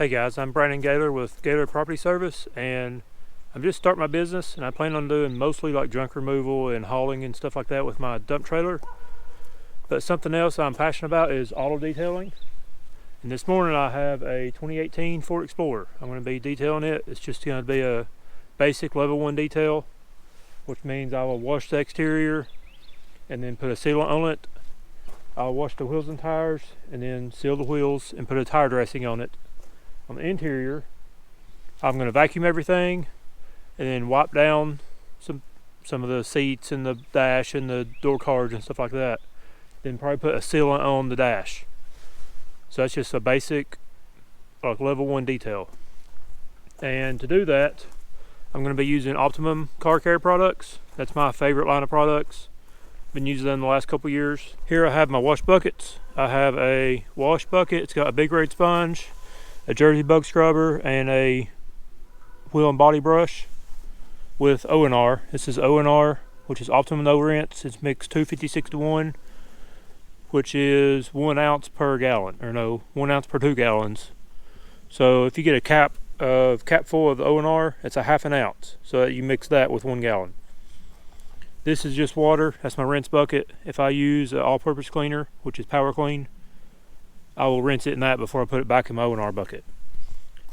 Hey guys, I'm Brandon Gaylor with Gaylor Property Service, and I'm just starting my business, and I plan on doing mostly like junk removal and hauling and stuff like that with my dump trailer. But something else I'm passionate about is auto detailing. And this morning I have a 2018 Ford Explorer. I'm going to be detailing it. It's just going to be a basic level 1 detail, which means I will wash the exterior and then put a sealant on it. I'll wash the wheels and tires and then seal the wheels and put a tire dressing on it. On the interior, I'm going to vacuum everything and then wipe down some of the seats and the dash and the door cards and stuff like that. Then probably put a sealant on the dash. So that's just a basic like level 1 detail. And to do that, I'm going to be using Optimum Car Care products. That's my favorite line of products. Been using them the last couple years. Here I have my wash buckets. I have a wash bucket. It's got a big red sponge, a jersey bug scrubber, and a wheel and body brush with O&R. This is O&R, which is Optimum No Rinse. It's mixed 256-to-1, which is 1 ounce per gallon, or no, 1 ounce per 2 gallons. So if you get a cap full of the O&R, it's a ½ ounce. So you mix that with 1 gallon. This is just water. That's my rinse bucket. If I use an all-purpose cleaner, which is Power Clean, I will rinse it in that before I put it back in my O&R bucket.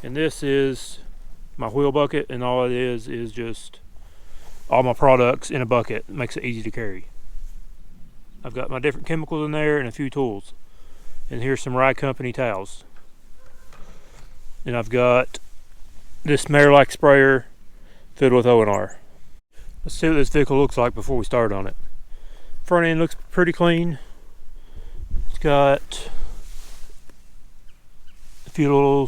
And this is my wheel bucket, and all it is just all my products in a bucket. It makes it easy to carry. I've got my different chemicals in there and a few tools. And here's some Rye Company towels. And I've got this Marilak sprayer filled with O&R. Let's see what this vehicle looks like before we start on it. Front end looks pretty clean. It's got a few little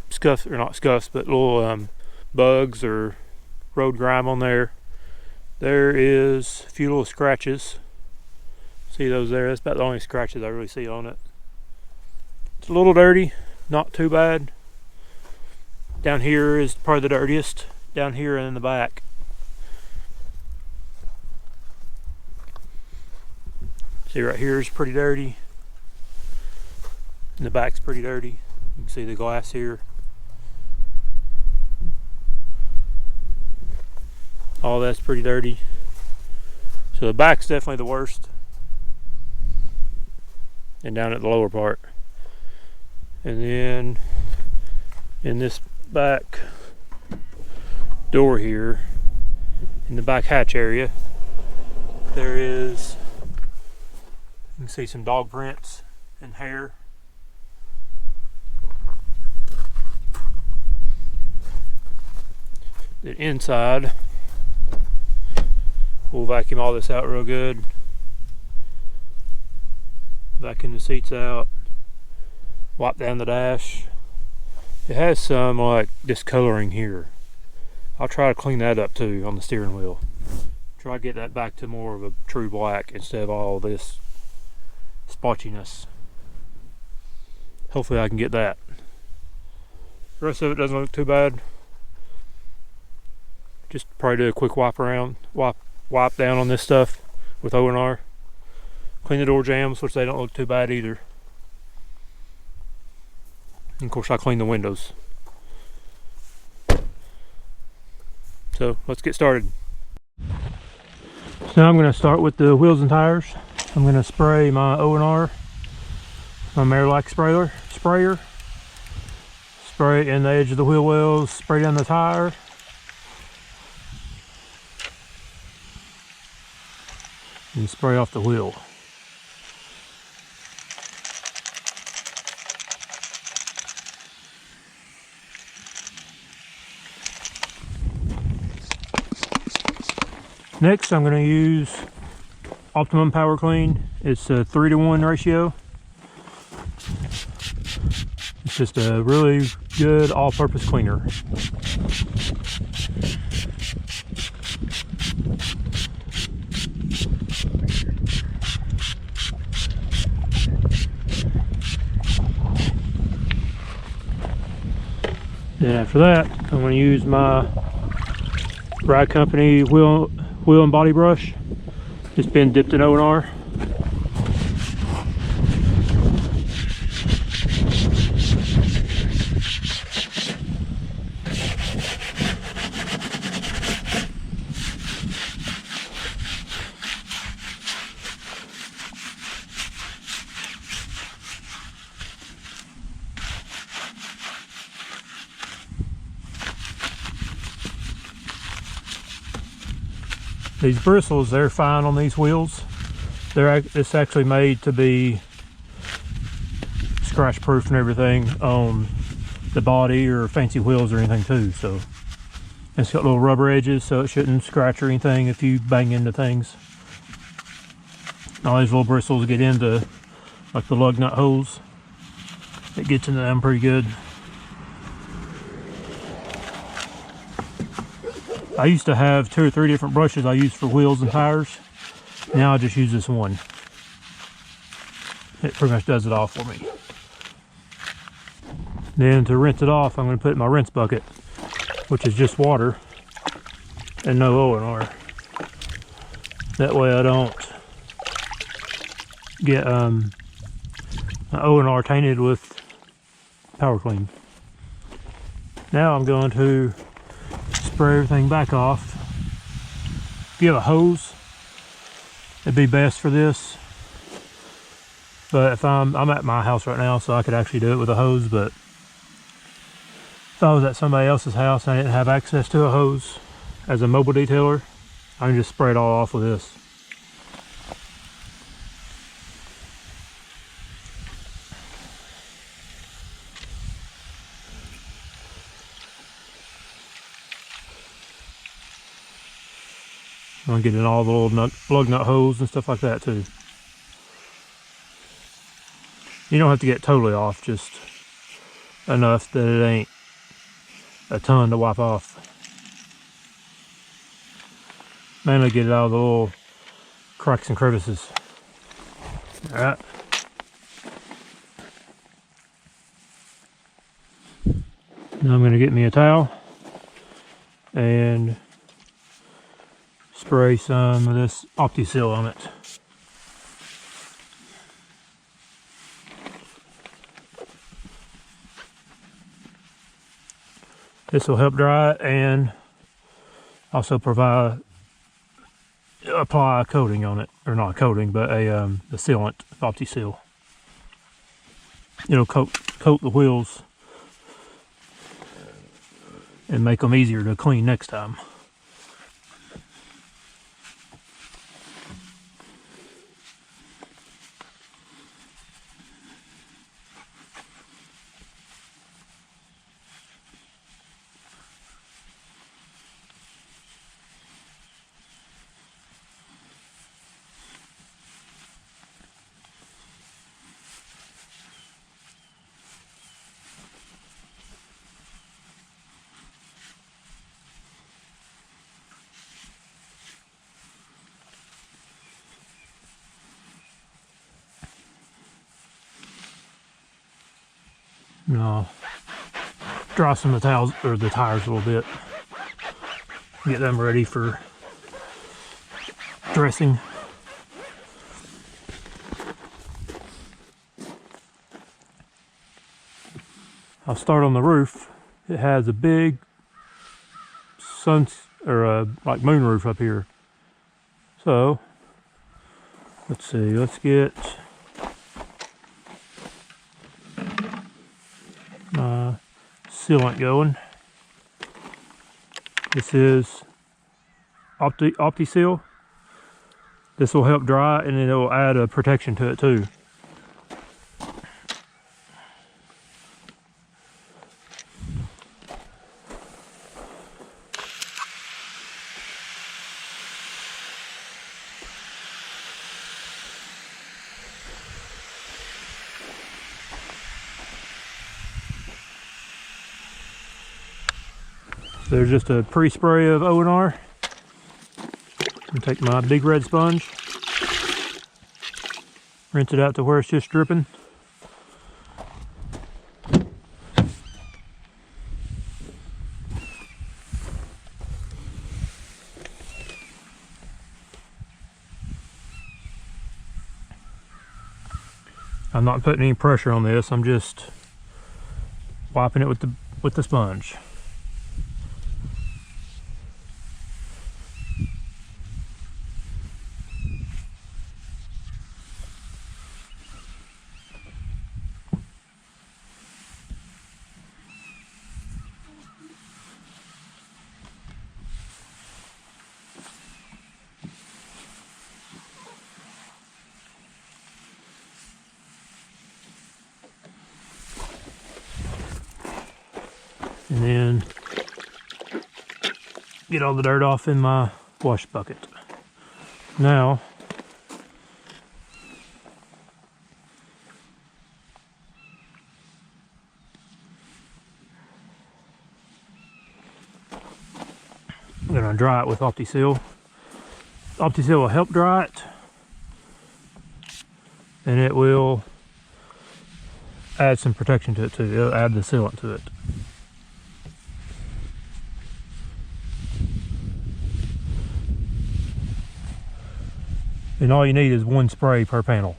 scuffs, or not scuffs, but little bugs or road grime on there. There is a few little scratches. See those there? That's about the only scratches I really see on it. It's a little dirty, not too bad. Down here is probably the dirtiest, down here and in the back. See right here is pretty dirty, and the back's pretty dirty. You can see the glass here. All that's pretty dirty. So the back's definitely the worst. And down at the lower part. And then in this back door here, in the back hatch area, there is, you can see some dog prints and hair. Then inside, we'll vacuum all this out real good. Vacuum the seats out, wipe down the dash. It has some like discoloring here. I'll try to clean that up too on the steering wheel. Try to get that back to more of a true black instead of all this spotchiness. Hopefully I can get that. The rest of it doesn't look too bad. Just probably do a quick wipe down on this stuff with O&R. Clean the door jambs, which they don't look too bad either. And of course I clean the windows. So let's get started. So now I'm going to start with the wheels and tires. I'm going to spray my O&R, my Marilak sprayer. Spray it in the edge of the wheel wells, spray down the tire. And spray off the wheel. Next, I'm going to use Optimum Power Clean. It's a 3-to-1 ratio. It's just a really good all-purpose cleaner. Then after that, I'm going to use my Rye Company wheel and body brush. It's been dipped in O&R. These bristles, they're fine on these wheels. It's actually made to be scratch proof and everything on the body or fancy wheels or anything too. So it's got little rubber edges so it shouldn't scratch or anything if you bang into things. All these little bristles get into like the lug nut holes. It gets into them pretty good. I used to have 2 or 3 different brushes I used for wheels and tires. Now I just use this one. It pretty much does it all for me. Then to rinse it off, I'm going to put it in my rinse bucket, which is just water and no O&R. That way I don't get my O&R tainted with power clean. Now I'm going to spray everything back off. If you have a hose, it'd be best for this. But if I'm at my house right now, so I could actually do it with a hose, but if I was at somebody else's house and I didn't have access to a hose as a mobile detailer, I can just spray it all off with this. I'm gonna get in all the little lug nut holes and stuff like that too. You don't have to get totally off, just enough that it ain't a ton to wipe off. Mainly get it out of the little cracks and crevices. Alright. Now I'm going to get me a towel and spray some of this Opti-Seal on it. This will help dry it and also apply a coating on it, or not a coating, but a sealant, Opti-Seal. It'll coat the wheels and make them easier to clean next time. Now, dry some of the towels or the tires a little bit. Get them ready for dressing. I'll start on the roof. It has a big like moon roof up here. So let's see. Let's get my sealant going. This is Opti-Seal. This will help dry and it will add a protection to it too. There's just a pre-spray of O&R. I'm take my big red sponge, rinse it out to where it's just dripping. I'm not putting any pressure on this. I'm just wiping it with the sponge. and then get all the dirt off in my wash bucket. Now, I'm going to dry it with OptiSeal. OptiSeal will help dry it, and it will add some protection to it too. It'll add the sealant to it. And all you need is one spray per panel.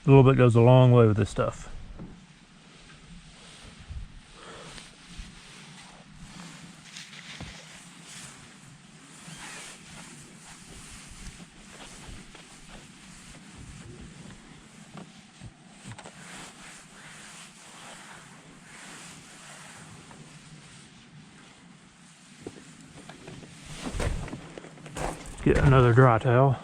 A little bit goes a long way with this stuff. Get another dry towel.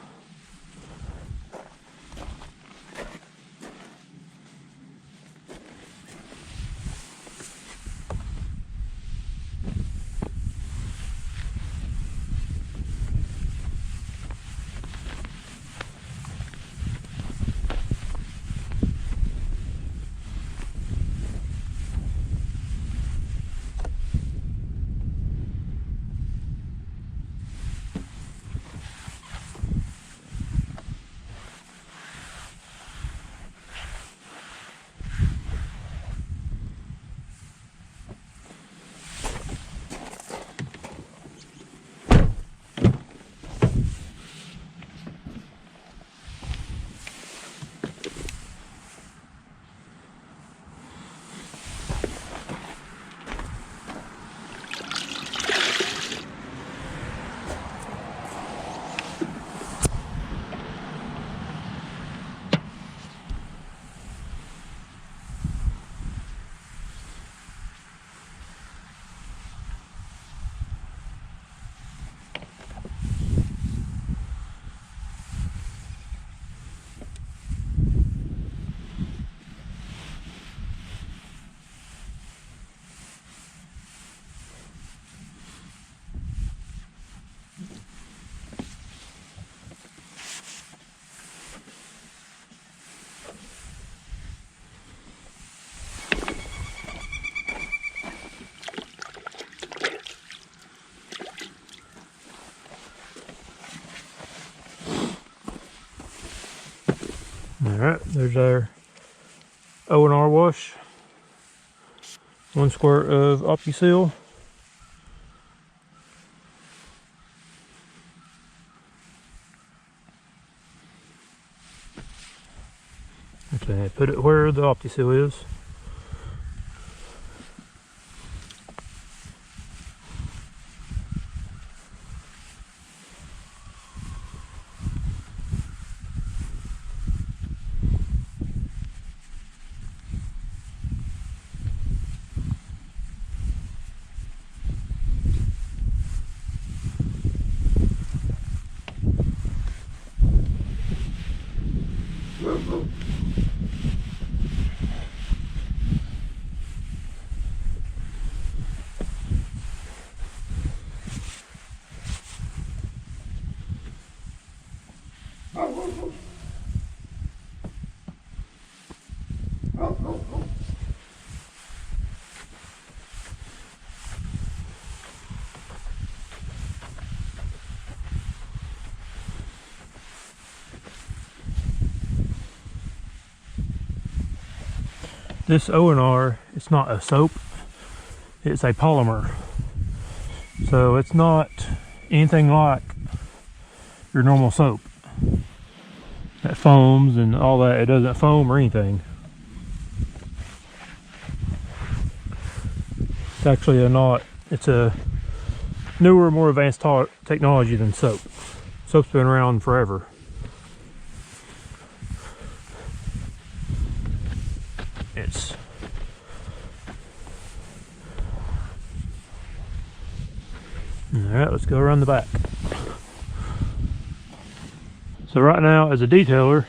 Alright, there's our O&R wash. 1 squirt of OptiSeal. Okay, put it where the OptiSeal is. This O&R, it's not a soap, it's a polymer. So it's not anything like your normal soap that foams and all that. It doesn't foam or anything. It's actually it's a newer, more advanced technology than soap. Soap's been around forever. Alright, let's go around the back. So right now, as a detailer,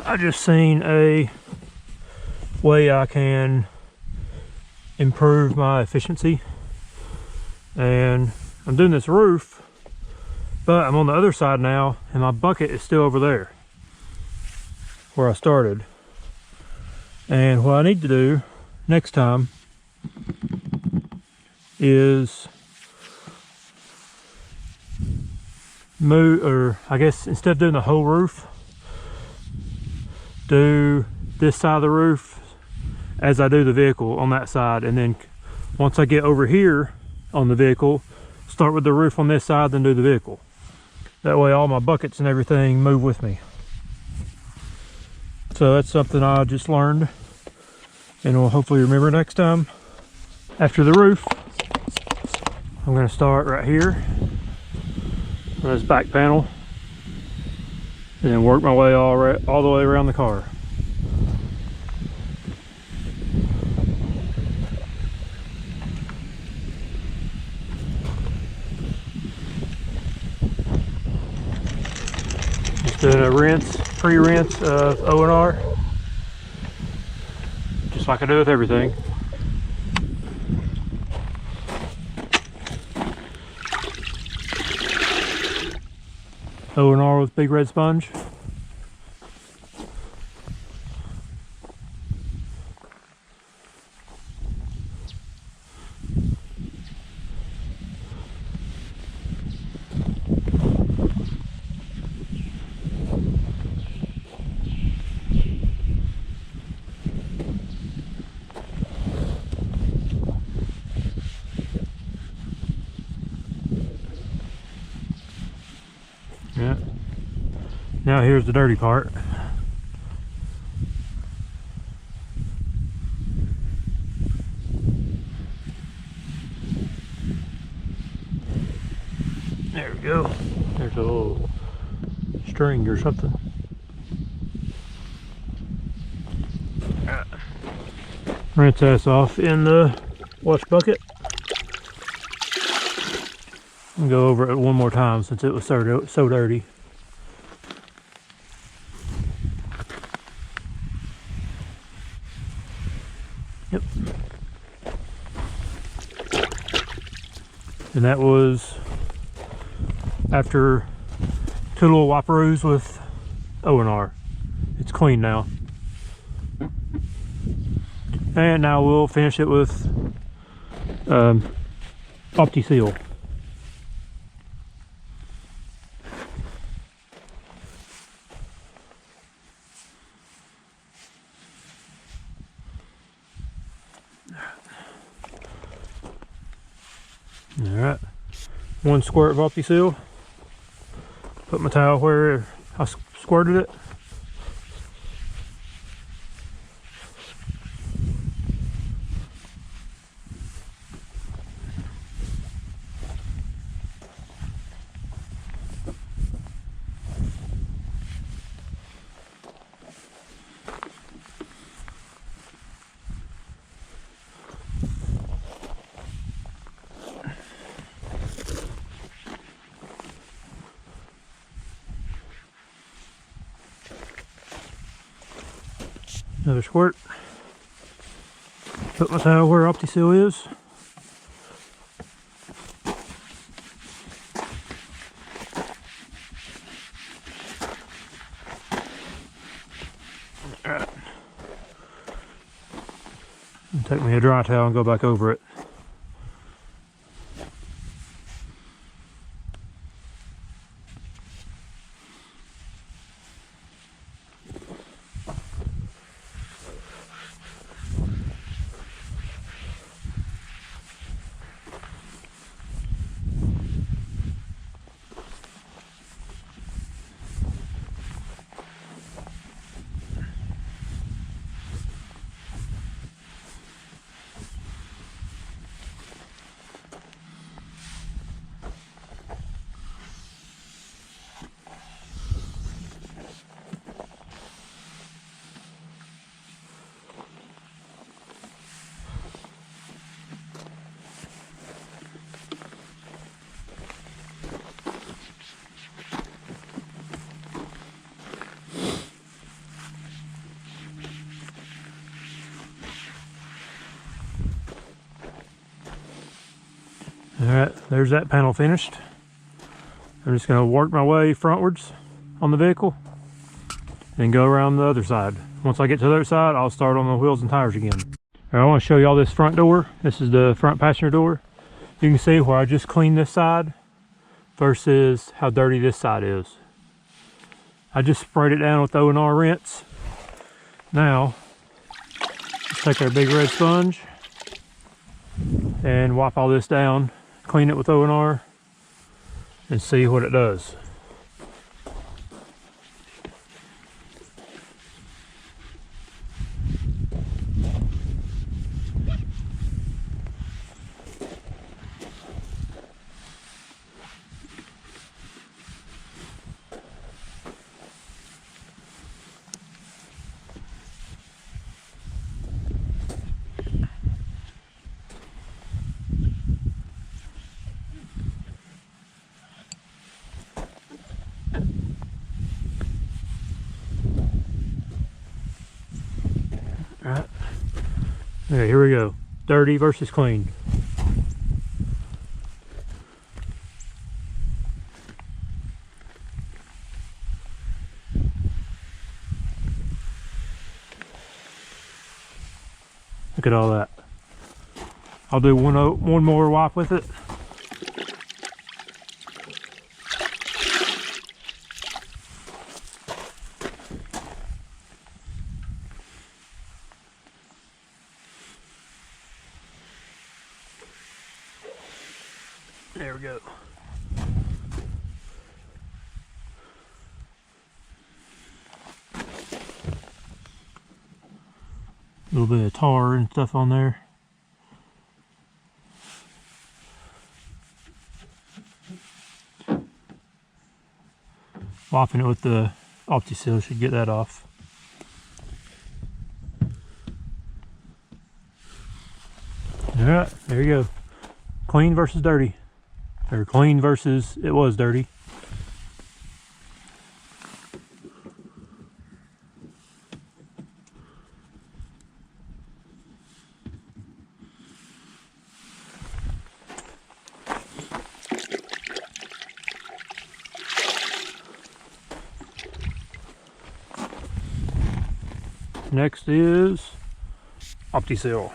I just seen a way I can improve my efficiency. And I'm doing this roof, but I'm on the other side now, and my bucket is still over there where I started. And what I need to do next time is move, or I guess instead of doing the whole roof, do this side of the roof as I do the vehicle on that side, and then once I get over here on the vehicle, start with the roof on this side, then do the vehicle. That way all my buckets and everything move with me. So that's something I just learned, and will hopefully remember next time. After the roof, I'm going to start right here on this back panel, and then work my way all the way around the car. Just doing a pre-rinse of O&R, just like I do with everything. O&R with big red sponge. Yeah. Now here's the dirty part. There we go. There's a little string or something. Right. Rinse this off in the wash bucket. And go over it one more time since it was so dirty. Yep. And that was after 2 little wiperoos with O&R. It's clean now. And now we'll finish it with Opti-Seal. Alright, 1 squirt of Opti-Seal. Put my towel where I squirted it. Another squirt. Put my towel where Opti-Seal is. Alright. Take me a dry towel and go back over it. Alright, there's that panel finished. I'm just going to work my way frontwards on the vehicle and go around the other side. Once I get to the other side, I'll start on the wheels and tires again. I want to show y'all this front door. This is the front passenger door. You can see where I just cleaned this side versus how dirty this side is. I just sprayed it down with O&R rinse. Now, let's take our big red sponge and wipe all this down, clean it with O&R, and see what it does. Alright, okay, here we go. Dirty versus clean. Look at all that. I'll do one more wipe with it. There we go. A little bit of tar and stuff on there. Wiping it with the Opti-Seal should get that off. Alright, there you go. Clean versus dirty. Or clean versus it was dirty. Next is Opti-Seal.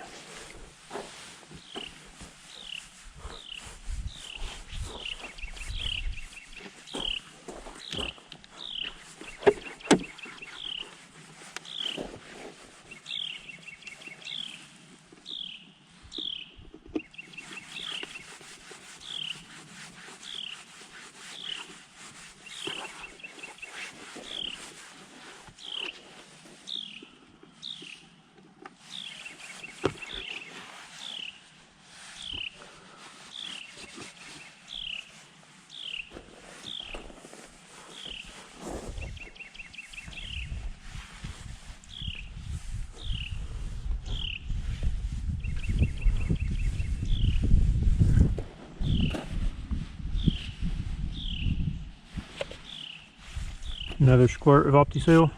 Another squirt of Opti-Seal.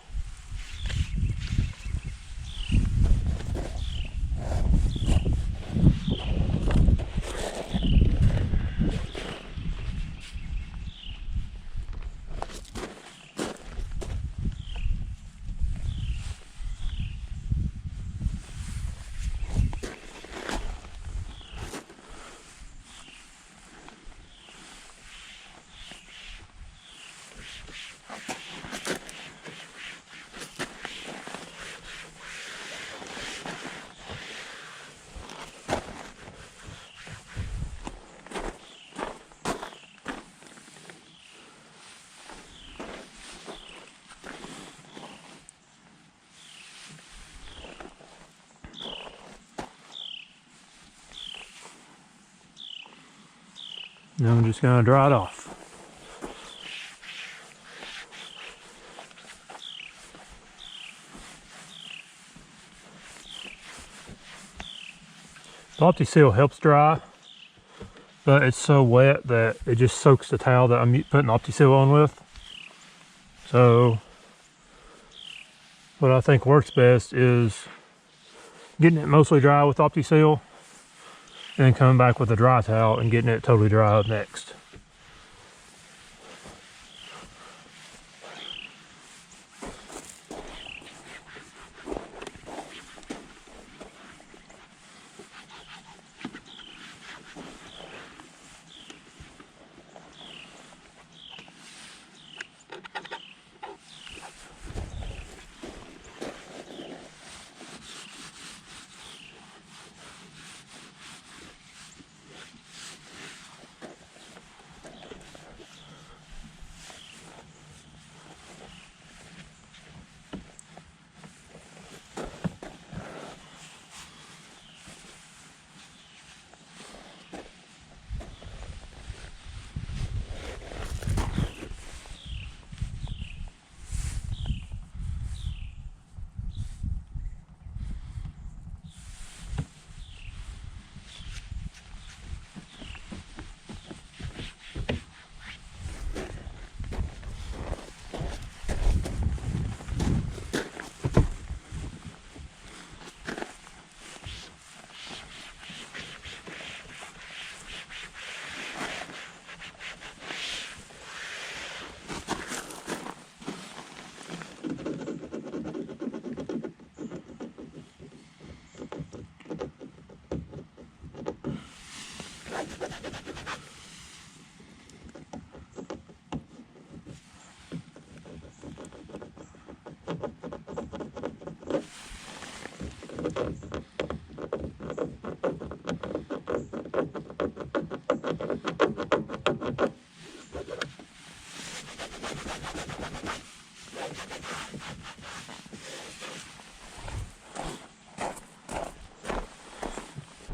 Now I'm just going to dry it off. The Opti-Seal helps dry, but it's so wet that it just soaks the towel that I'm putting Opti-Seal on with. So what I think works best is getting it mostly dry with Opti-Seal and then coming back with a dry towel and getting it totally dry up next.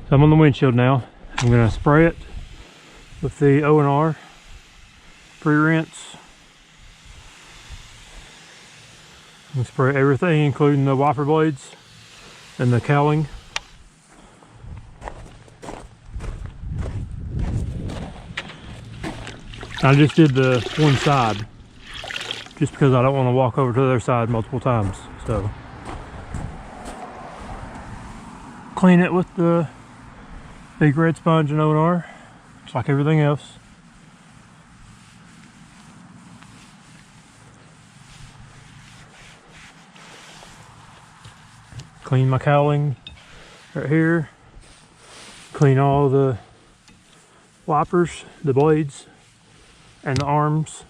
So I'm on the windshield now. I'm going to spray it with the O&R pre-rinse. I'm going to spray everything, including the wiper blades and the cowling. I just did the one side just because I don't want to walk over to the other side multiple times. So clean it with the big red sponge and O&R, just like everything else. Clean my cowling right here. Clean all the wipers, the blades, and the arms.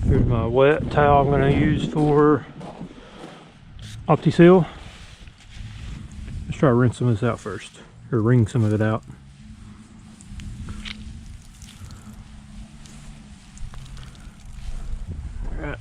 Here's my wet towel I'm going to use for OptiSeal. Let's try to rinse some of this out first, or wring some of it out. All right.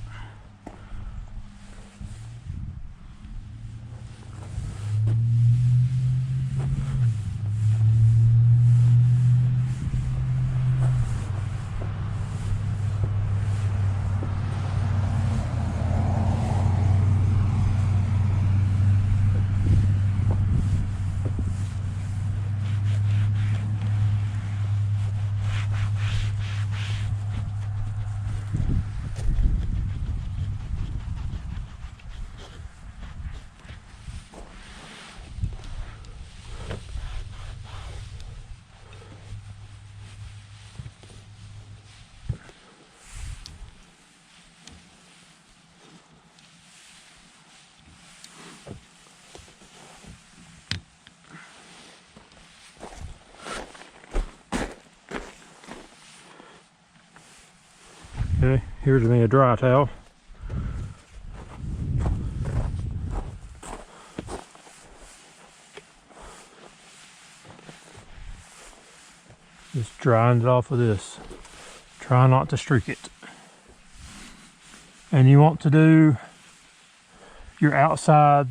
Okay, here's me a dry towel. Just drying it off with this. Try not to streak it. And you want to do your outside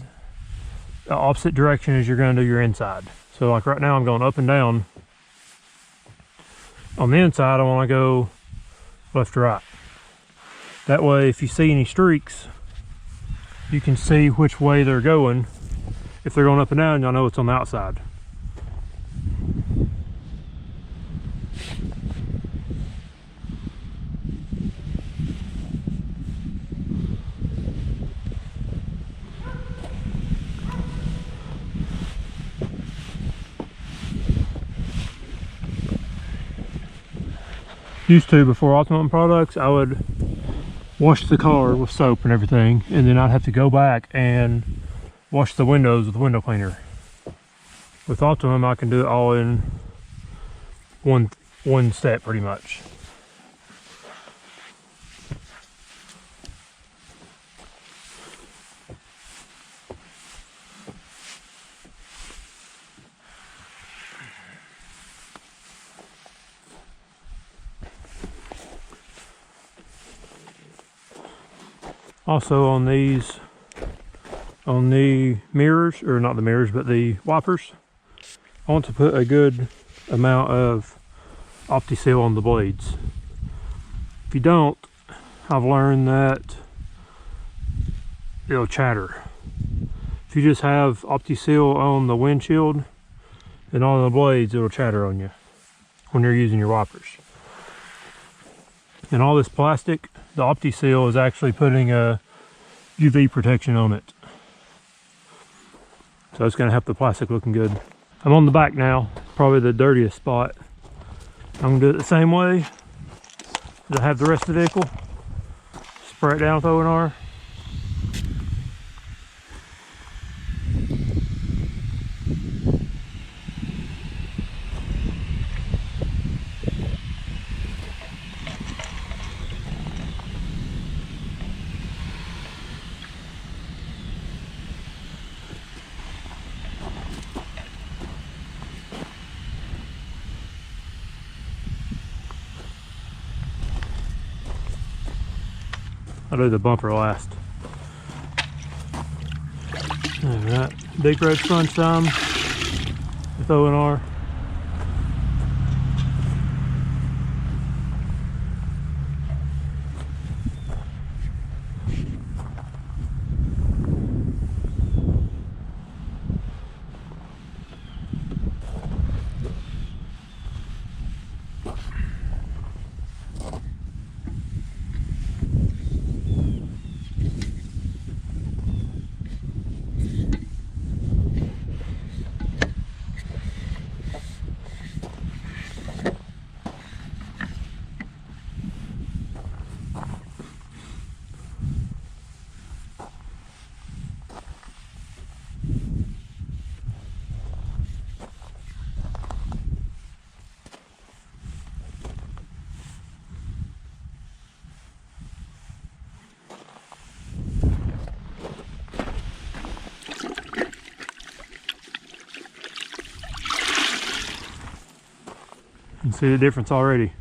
the opposite direction as you're going to do your inside. So like right now I'm going up and down On the inside, I want to go left to right. That way, if you see any streaks, you can see which way they're going. If they're going up and down, you'll know it's on the outside. Used to, before Optimum products, I would wash the car with soap and everything, and then I'd have to go back and wash the windows with window cleaner. With Optimum, I can do it all in one step pretty much. Also on these, on the mirrors, or not the mirrors, but the wipers, I want to put a good amount of OptiSeal on the blades. If you don't, I've learned that it'll chatter. If you just have OptiSeal on the windshield and on the blades, it'll chatter on you when you're using your wipers. And all this plastic, the OptiSeal is actually putting a UV protection on it. So it's going to help the plastic looking good. I'm on the back now, probably the dirtiest spot. I'm going to do it the same way as I have the rest of the vehicle. Spray it down with O&R. I'll do the bumper last. Alright, big red sponge time with O&R. You can see the difference already.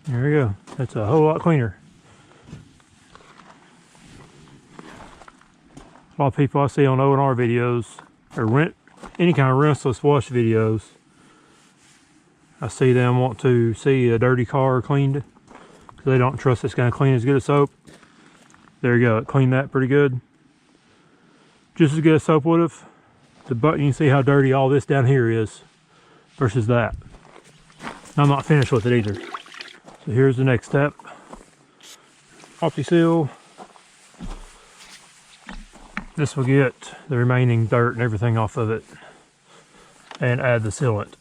There we go. That's a whole lot cleaner. A lot of people I see on O&R videos, or any kind of rinseless wash videos, I see them want to see a dirty car cleaned because they don't trust it's going to clean as good as soap. There you go, it cleaned that pretty good. Just as good as soap would have. But you can see how dirty all this down here is versus that. I'm not finished with it either. So here's the next step. Opti-seal. This will get the remaining dirt and everything off of it and add the sealant.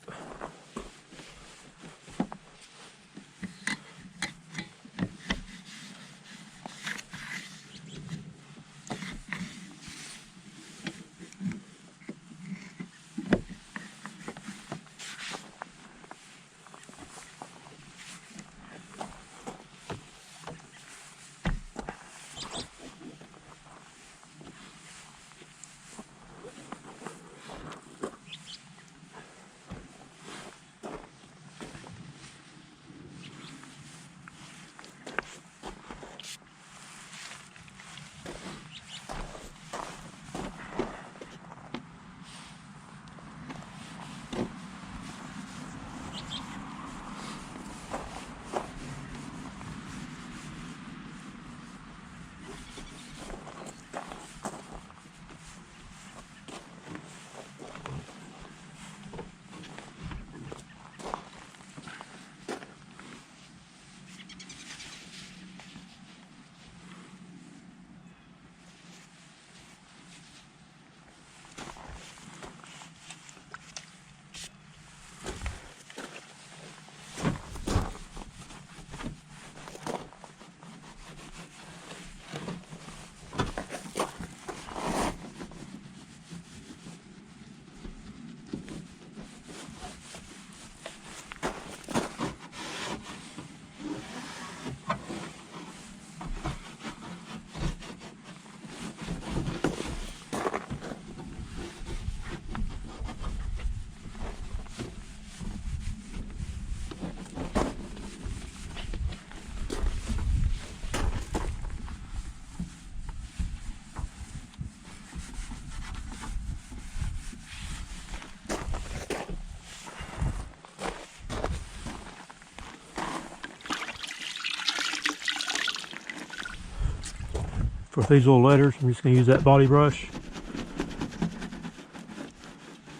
For these little letters, I'm just going to use that body brush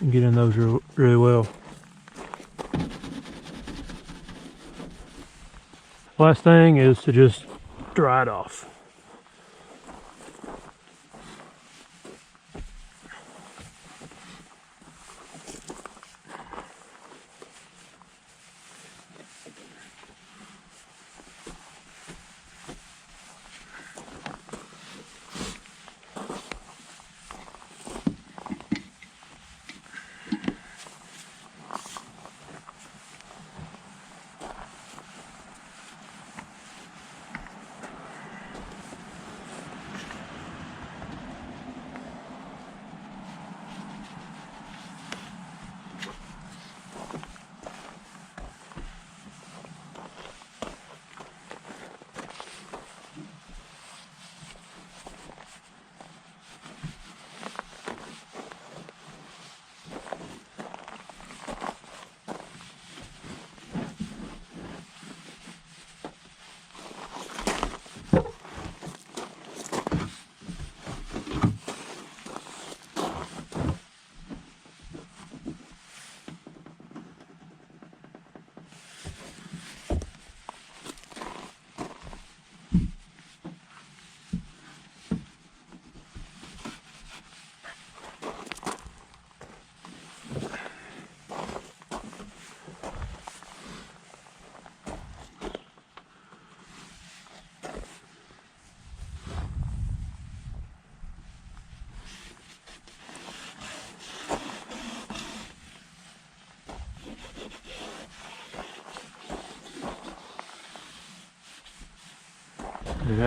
and get in those really well. Last thing is to just dry it off.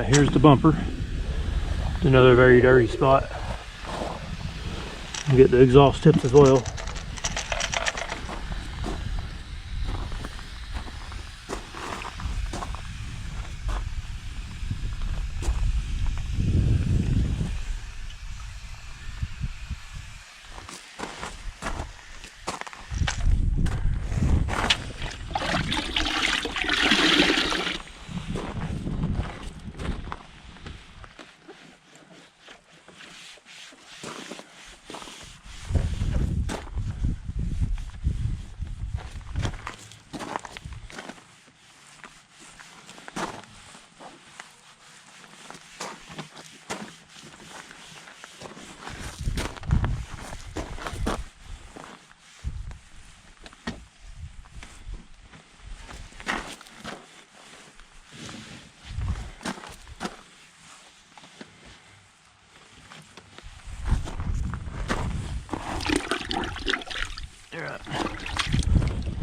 Here's the bumper. Another very dirty spot. Get the exhaust tips as well.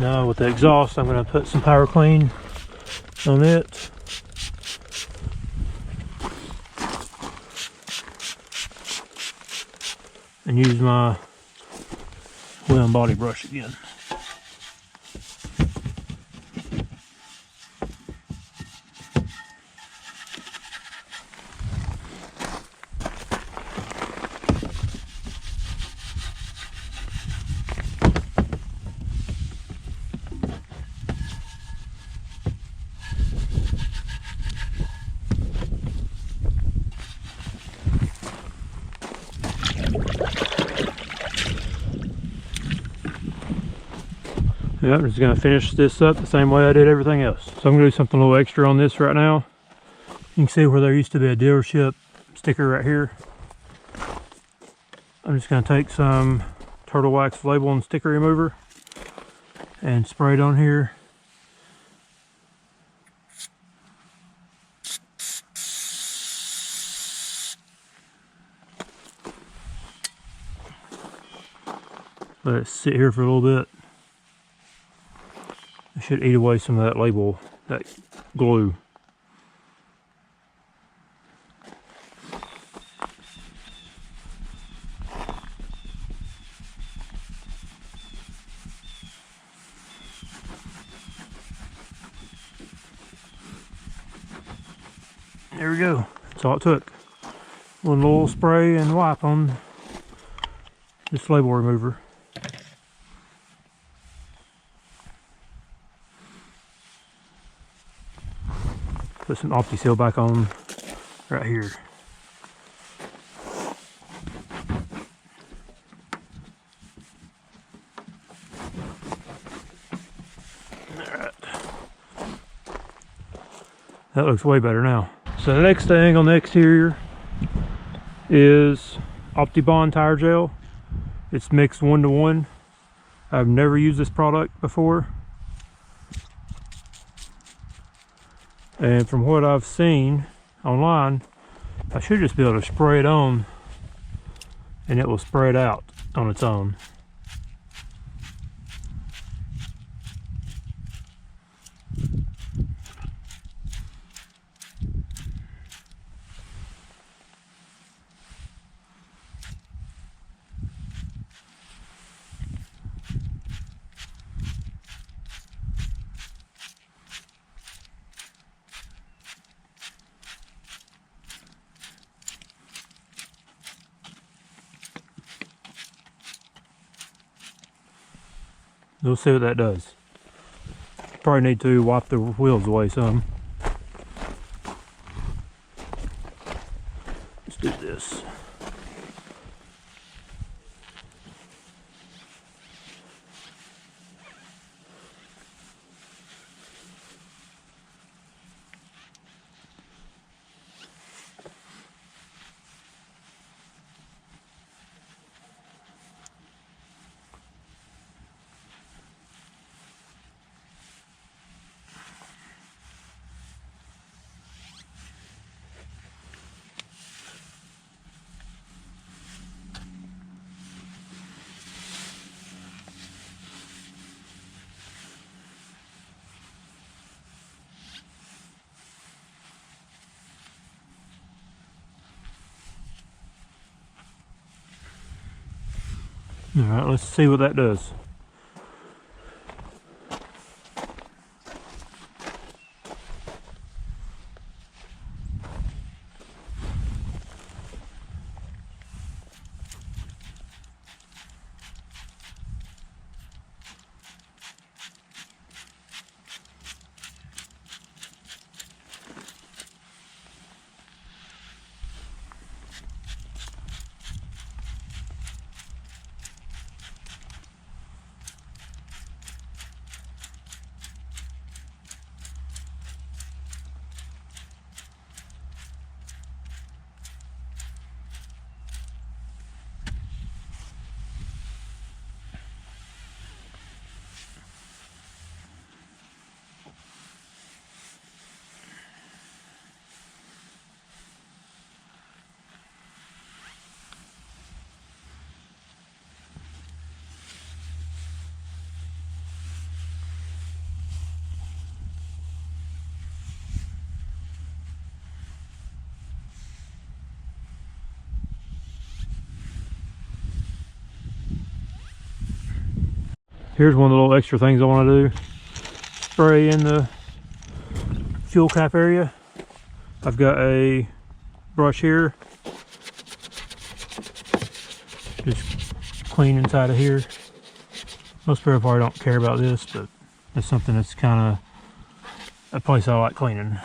Now with the exhaust, I'm going to put some power clean on it. And use my wheel and body brush again. Yep, I'm just going to finish this up the same way I did everything else. So I'm going to do something a little extra on this right now. You can see where there used to be a dealership sticker right here. I'm just going to take some turtle wax label and sticker remover and spray it on here. Let it sit here for a little bit. It should eat away some of that label, that glue. There we go. That's all it took. One little spray and wipe on this label remover. Put some OptiSeal back on right here. Alright. That looks way better now. So the next thing on the exterior is OptiBond tire gel. It's mixed 1-to-1. I've never used this product before. And from what I've seen online, I should just be able to spray it on and it will spray it out on its own. We'll see what that does. Probably need to wipe the wheels away some. Let's do this. All right, let's see what that does. Here's one of the little extra things I want to do. Spray in the fuel cap area. I've got a brush here. Just clean inside of here. Most people probably don't care about this, but it's something that's kind of a place I like cleaning.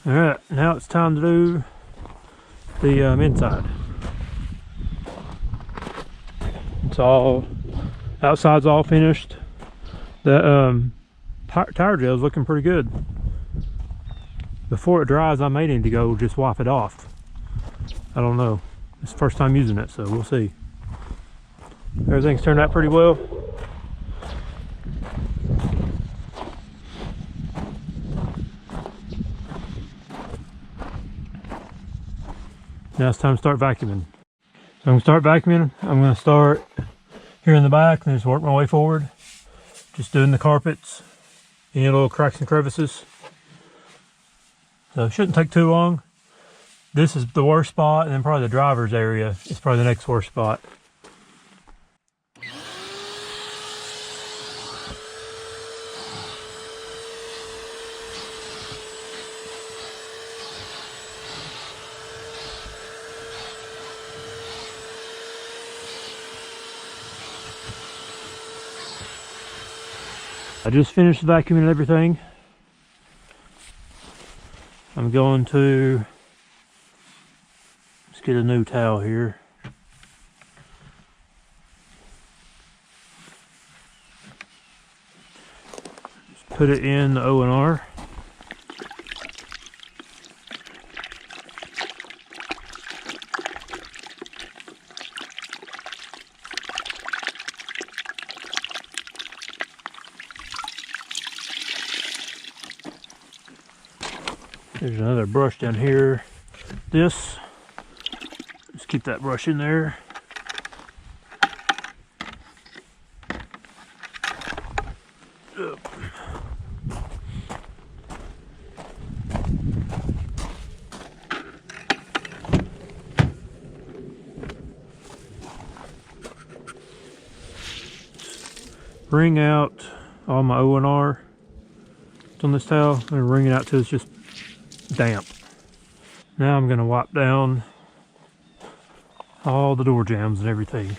Alright, now it's time to do the inside. It's all, outside's all finished. The tire gel is looking pretty good. Before it dries, I may need to go just wipe it off. I don't know. It's the first time using it, so we'll see. Everything's turned out pretty well. Now it's time to start vacuuming. So I'm going to start vacuuming. I'm going to start here in the back and just work my way forward. Just doing the carpets, any little cracks and crevices. So it shouldn't take too long. This is the worst spot, and then probably the driver's area is probably the next worst spot. I just finished vacuuming everything. I'm going to just get a new towel here. Just put it in the O&R. There's another brush down here. Just keep that brush in there. Wring out all my O&R on this towel. I'm gonna wring it out till it's just damp. Now I'm going to wipe down all the door jambs and everything.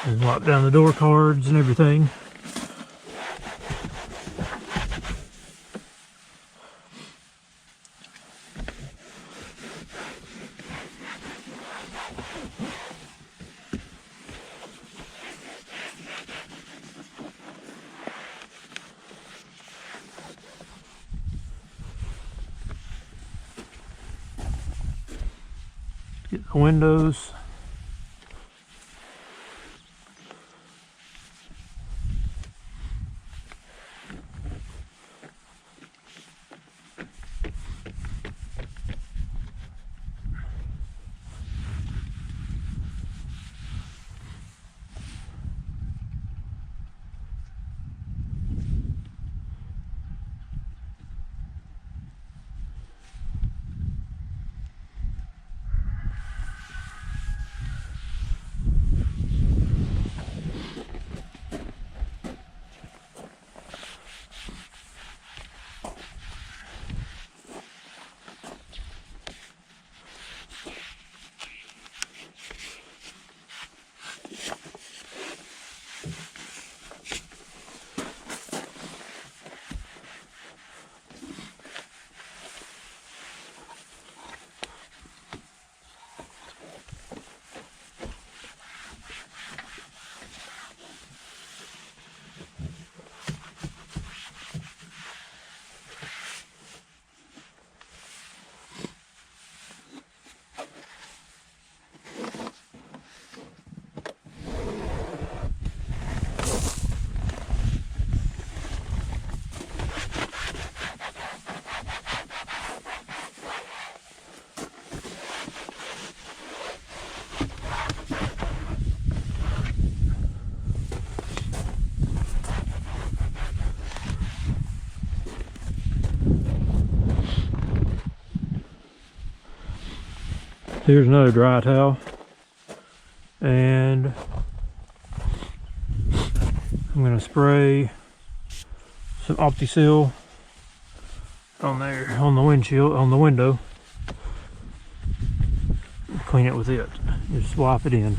And wipe down the door cards and everything. Get the windows. Here's another dry towel, and I'm going to spray some Opti-Seal on there, on the windshield, on the window. Clean it with it. Just wipe it in.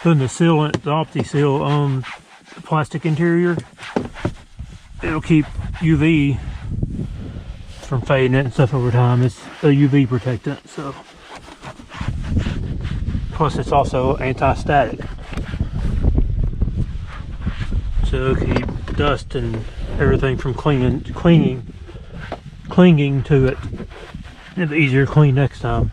Putting the sealant, the Opti-Seal on the plastic interior, it'll keep UV from fading it and stuff over time. It's a UV protectant, so. Plus it's also anti-static. So it'll keep dust and everything from clinging to it. It'll be easier to clean next time.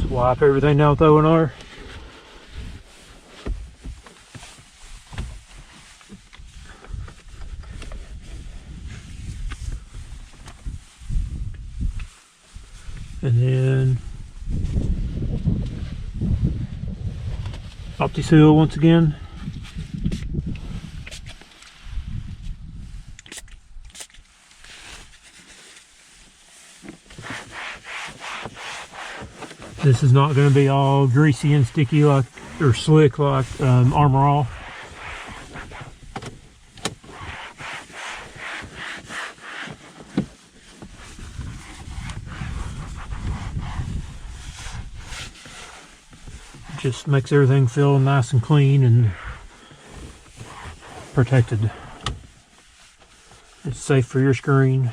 Wipe everything down with O&R. And then Opti-Seal once again. This is not going to be all greasy and sticky like, or slick like Armor All. Just makes everything feel nice and clean and protected. It's safe for your screen.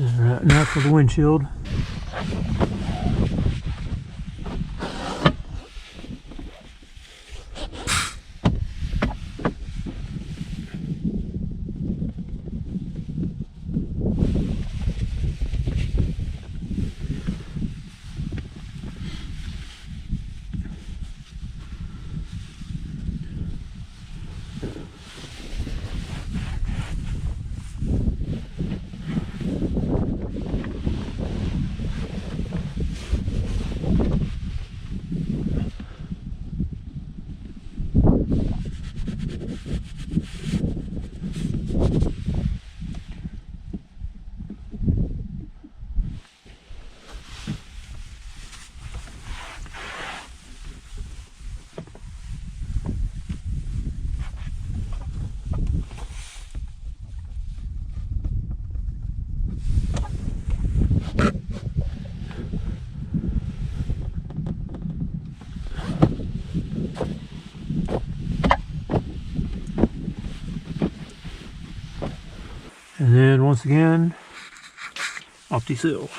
Alright, now for the windshield. And then once again, Opti-Seal.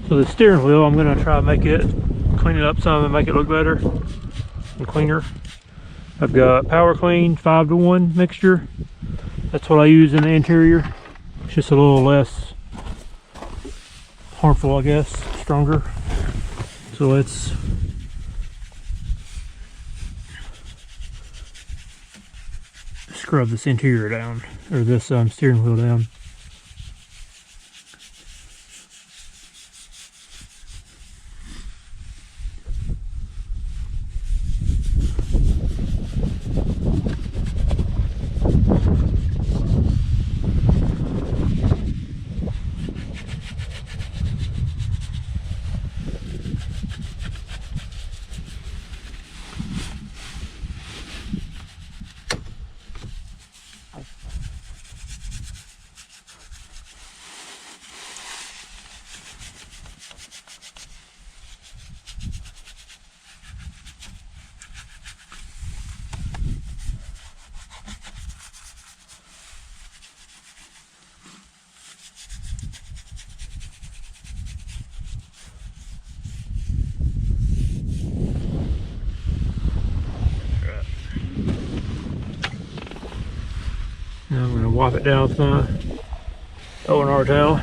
So the steering wheel, I'm going to try to clean it up some and make it look better and cleaner. I've got Power Clean 5-to-1 mixture. That's what I use in the interior. It's just a little less harmful, I guess, stronger. So let's scrub this interior down, or this steering wheel down. Now I'm going to wipe it down with my O&R towel.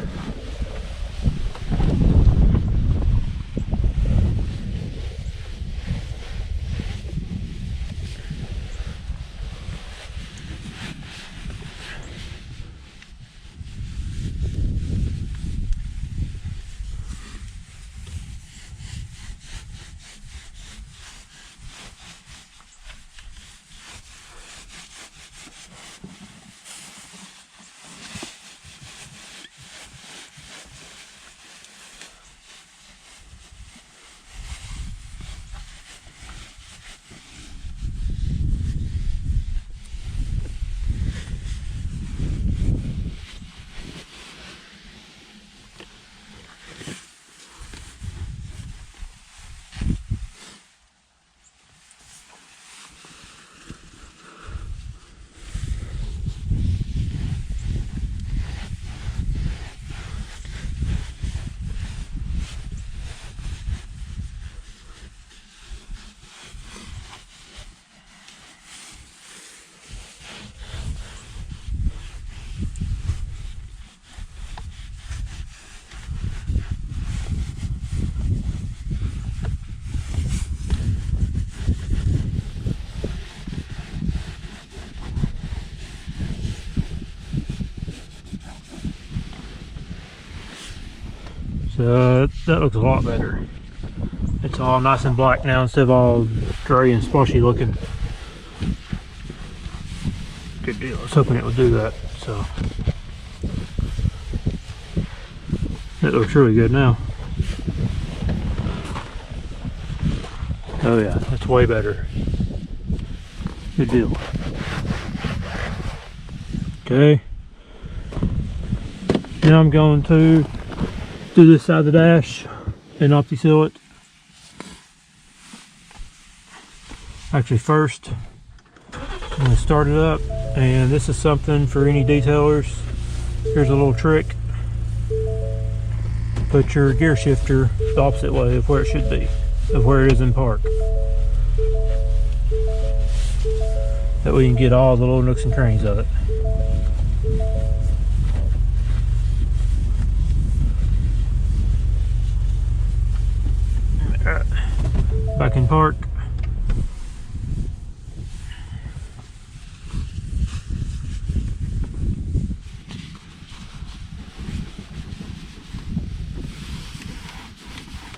So that looks a lot better. It's all nice and black now instead of all gray and splashy looking. Good deal. I was hoping it would do that. So it looks really good now. Oh yeah, that's way better. Good deal. Okay. Now I'm going to do this side of the dash and opti-seal it. Actually, first I'm going to start it up, and this is something for any detailers. Here's a little trick. Put your gear shifter the opposite way of where it should be, of where it is in park. That way you can get all the little nooks and crannies of it. Back in park.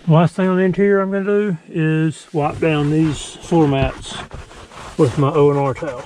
Last thing on the interior I'm going to do is wipe down these floor mats with my O&R towel.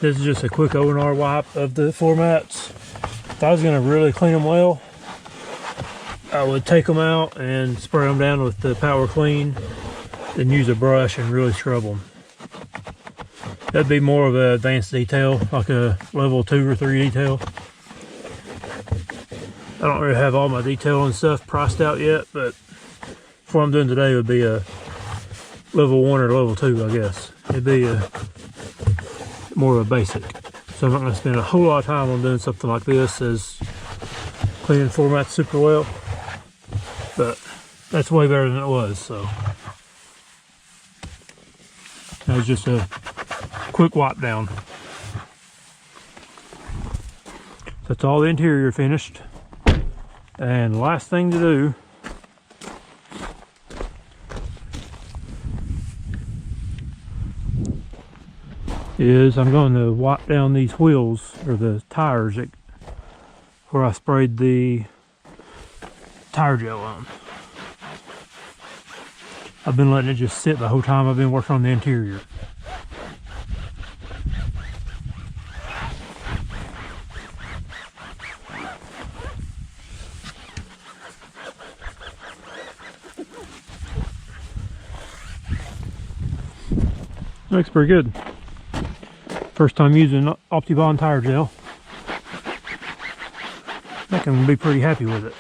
This is just a quick O&R wipe of the floor mats. If I was going to really clean them well, I would take them out and spray them down with the Power Clean, then use a brush and really scrub them. That'd be more of an advanced detail, like a level 2 or 3 detail. I don't really have all my detail and stuff priced out yet, but what I'm doing today would be a level 1 or level 2, I guess. It'd be more of a basic. So I'm not going to spend a whole lot of time on doing something like this as cleaning floor mats super well. But that's way better than it was, so. That was just a quick wipe down. That's all the interior finished. And the last thing to do is I'm going to wipe down these wheels, or the tires, where I sprayed the tire gel on. I've been letting it just sit the whole time I've been working on the interior. Looks pretty good. First time using Optimum tire gel. I think I'm gonna be pretty happy with it.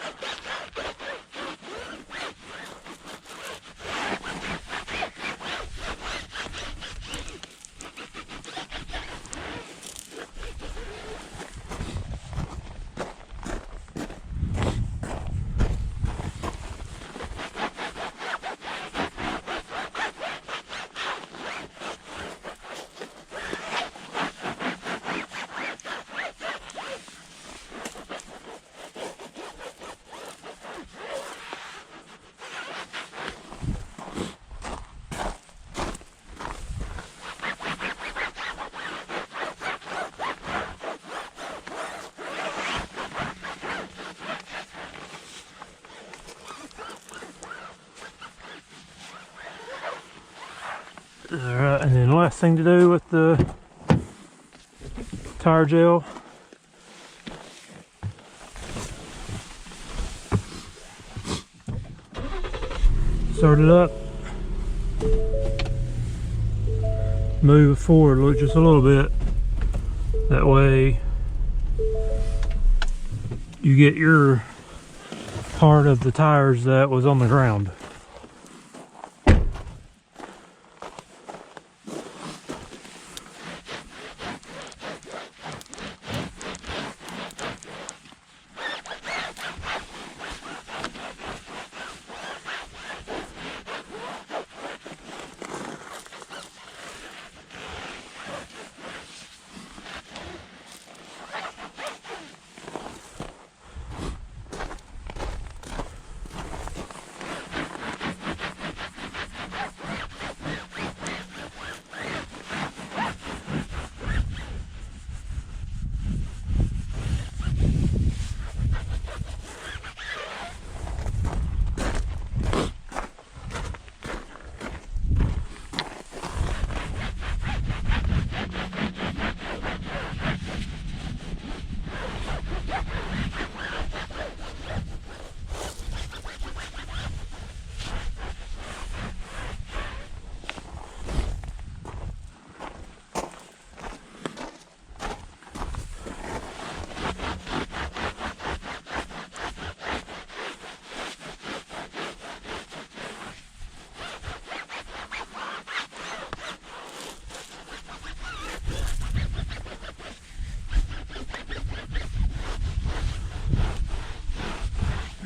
Alright, and then the last thing to do with the tire gel, start it up, move it forward just a little bit, that way you get your part of the tires that was on the ground.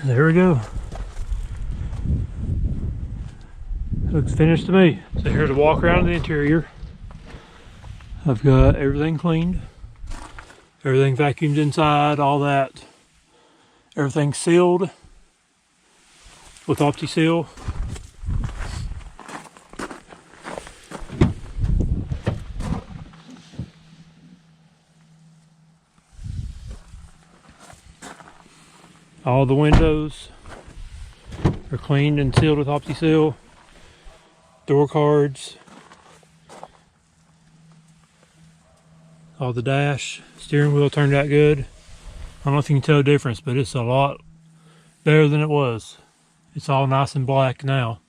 There we go. Looks finished to me. So here's a walk around the interior. I've got everything cleaned, everything vacuumed inside, all that. Everything sealed with OptiSeal. All the windows are cleaned and sealed with OptiSeal. Door cards. All the dash. Steering wheel turned out good. I don't know if you can tell the difference, but it's a lot better than it was. It's all nice and black now.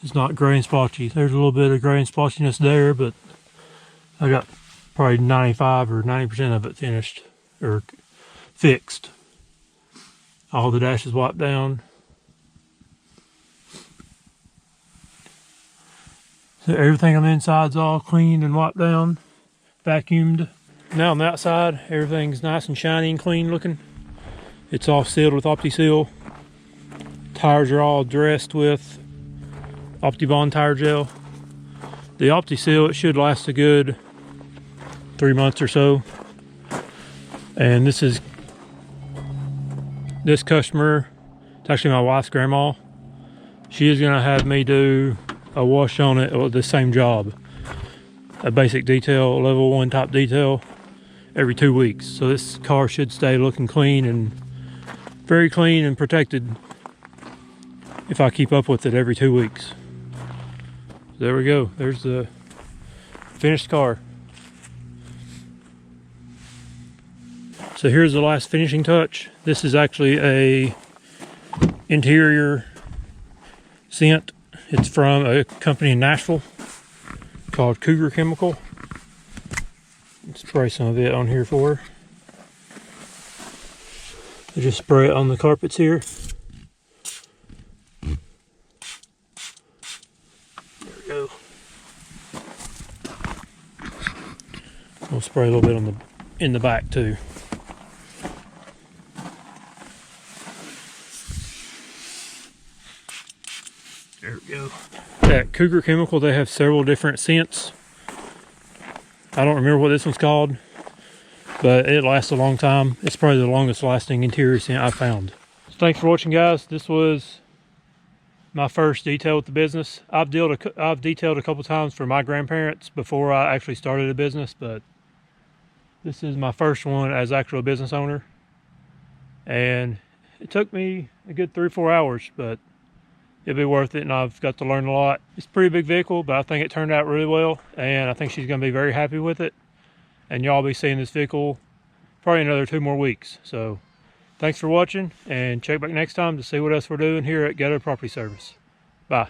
It's not gray and splotchy. There's a little bit of gray and splotchiness there, but I got probably 95 or 90% of it finished or fixed. All the dash is wiped down. So everything on the inside's all cleaned and wiped down, vacuumed. Now on the outside, everything's nice and shiny and clean looking. It's all sealed with OptiSeal. Tires are all dressed with Optimum tire gel. The OptiSeal, it should last a good 3 months or so. And this customer, it's actually my wife's grandma. She is gonna have me do a wash on it with the same job. a basic detail, level 1 top detail every 2 weeks. So this car should stay looking clean and very clean and protected if I keep up with it every 2 weeks. There we go. There's the finished car. So here's the last finishing touch. This is actually a interior scent. It's from a company in Nashville called Cougar Chemical. Let's spray some of it on here for her. I just spray it on the carpets here. There we go. We'll spray a little bit on in the back too. There we go. At Cougar Chemical, they have several different scents. I don't remember what this one's called, but it lasts a long time. It's probably the longest lasting interior scent I've found. So thanks for watching, guys. This was my first detail with the business. I've detailed a couple times for my grandparents before I actually started a business, but this is my first one as actual business owner. And it took me a good 3 or 4 hours, but it'll be worth it, and I've got to learn a lot. It's a pretty big vehicle, but I think it turned out really well, and I think she's going to be very happy with it. And y'all will be seeing this vehicle probably another 2 more weeks. So thanks for watching, and check back next time to see what else we're doing here at Gaylor Property Service. Bye.